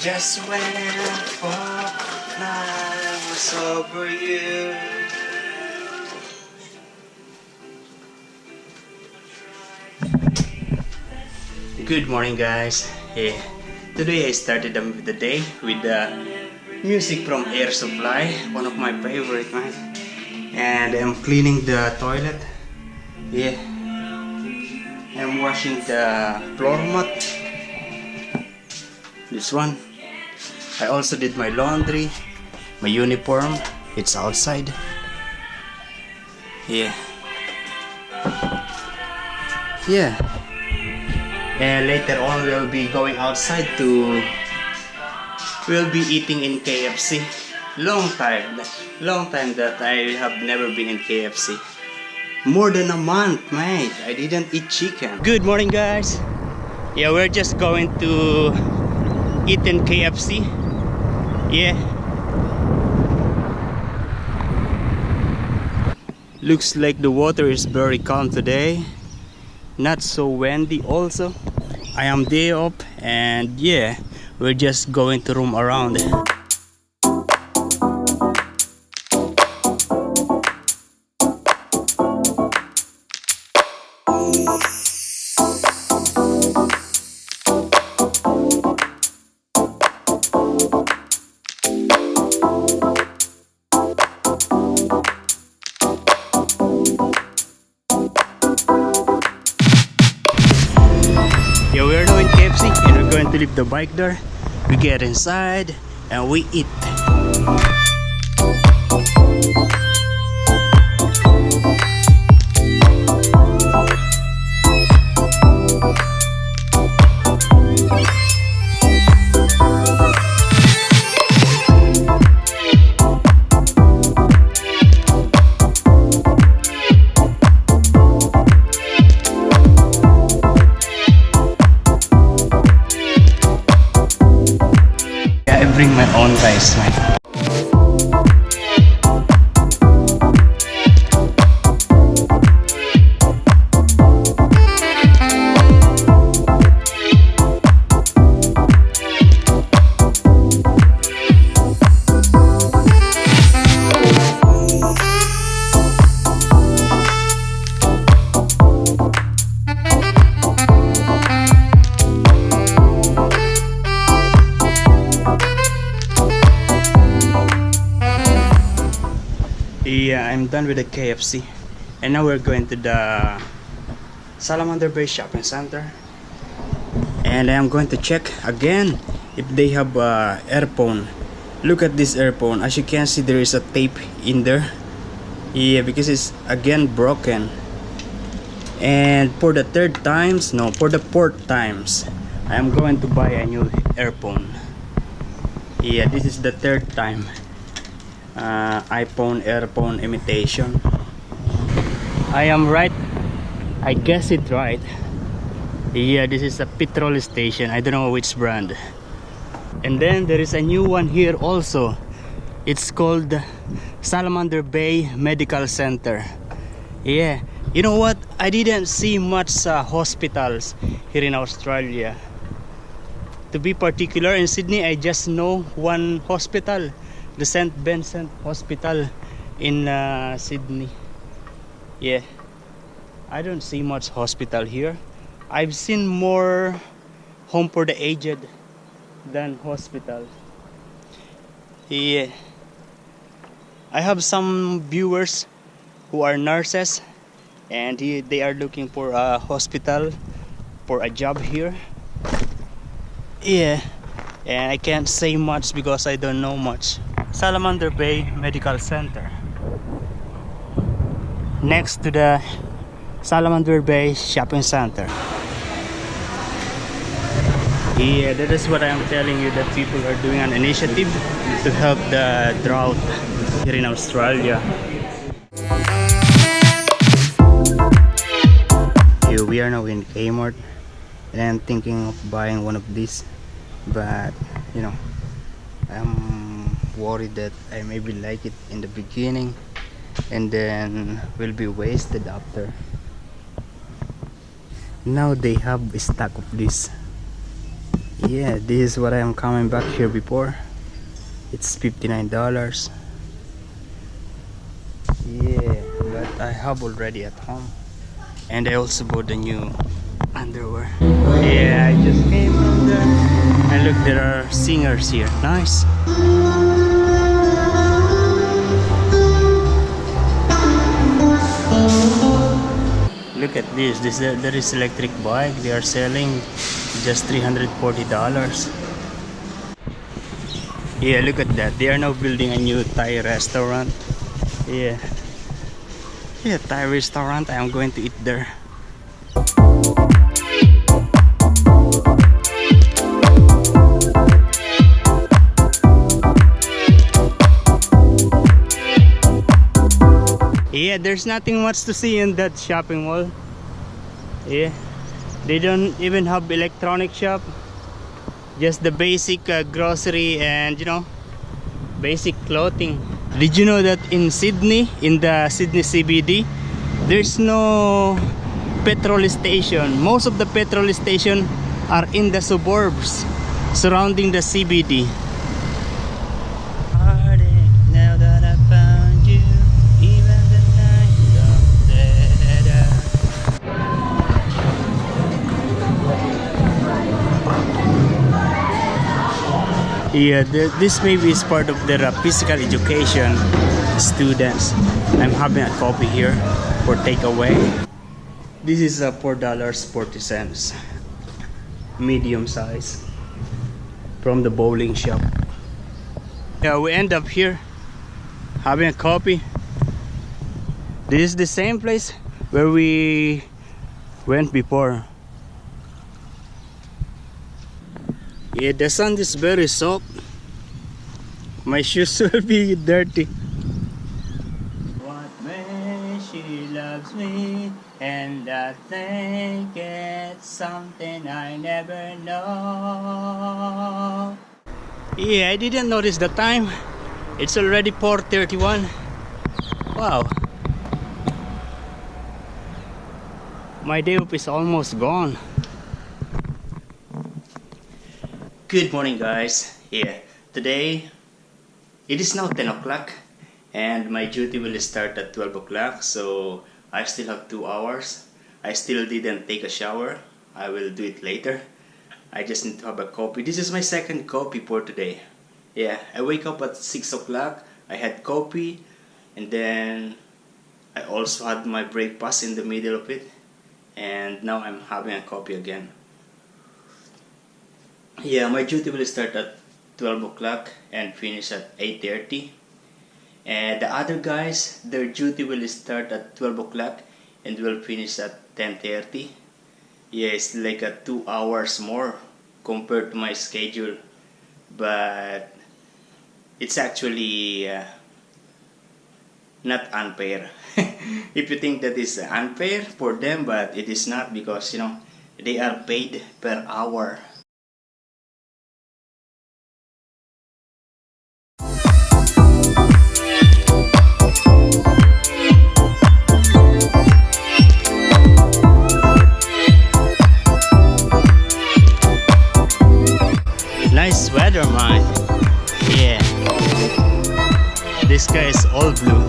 Just when I thought I was over you. Good morning, guys. Hey, today I started the day with the music from Air Supply, one of my favorite, man. And I'm cleaning the toilet. Yeah, I'm washing the floor mat. This one. I also did my laundry, my uniform. It's outside. Yeah. And later on we'll be going outside we'll be eating in KFC. Long time that I have never been in KFC. More than a month, mate. I didn't eat chicken. Good morning, guys. Yeah, we're just going to eat in KFC. Yeah. Looks like the water is very calm today. Not so windy also. I am day off and yeah, we're just going to roam around. Yeah, we're now in KFC and we're going to leave the bike there. We get inside and we eat. Bring my own rice, man. Yeah, I'm done with the KFC and now we're going to the Salamander Bay Shopping Center and I'm going to check again if they have earphone. Look at this earphone. As you can see, there is a tape in there. Yeah, because it's again broken. And for the fourth times I'm going to buy a new earphone. Yeah, this is the third time. iPhone earphone imitation. I am right. I guess it right. Yeah, this is a Petrol Station. I don't know which brand. And then there is a new one here also. It's called Salamander Bay Medical Center. Yeah, you know what? I didn't see much hospitals here in Australia. To be particular, in Sydney, I just know one hospital. The St. Vincent Hospital in Sydney. Yeah, I don't see much hospital here. I've seen more home for the aged than hospital. Yeah, I have some viewers who are nurses and they are looking for a hospital, for a job here. Yeah, and I can't say much because I don't know much. Salamander Bay Medical Center, next to the Salamander Bay Shopping Center. Yeah, that is what I'm telling you, that people are doing an initiative to help the drought here in Australia. Yeah, we are now in Kmart and I'm thinking of buying one of these, but you know, I'm worried that I maybe like it in the beginning and then will be wasted after. Now they have a stock of this. Yeah, this is what I am coming back here before. It's $59. Yeah, but I have already at home. And I also bought the new underwear. Yeah, I just came from there. And look, there are singers here. Nice. Look at this. There is electric bike. They are selling just $340. Yeah, look at that. They are now building a new Thai restaurant. Yeah. Yeah, Thai restaurant. I am going to eat there. Yeah, there's nothing much to see in that shopping mall. Yeah, they don't even have electronic shop. Just the basic grocery and, you know, basic clothing. Did you know that in Sydney, in the Sydney CBD, there's no petrol station? Most of the petrol station are in the suburbs surrounding the CBD. Now that I found you, even the night comes better. Yeah, this maybe is part of their physical education students. I'm having a coffee here for takeaway. This is $4.40, medium size, from the bowling shop. Yeah, we end up here having a coffee. This is the same place where we went before. Yeah, the sand is very soft. My shoes will be dirty. What way she loves me, and I think it's something I never know. Yeah, I didn't notice the time. It's already 4:31. Wow. My day off is almost gone. Good morning, guys. Yeah, today it is now 10 o'clock and my duty will start at 12 o'clock, so I still have 2 hours. I still didn't take a shower. I will do it later. I just need to have a coffee. This is my second coffee for today. Yeah, I wake up at 6 o'clock. I had coffee and then I also had my breakfast in the middle of it, and now I'm having a coffee again. Yeah, my duty will start at 12 o'clock and finish at 8:30. And the other guys, their duty will start at 12 o'clock and will finish at 10:30. Yeah, it's like 2 hours more compared to my schedule. But it's actually not unfair. If you think that is unfair for them, but it is not, because, you know, they are paid per hour. Nice weather, man. Yeah. This sky is all blue.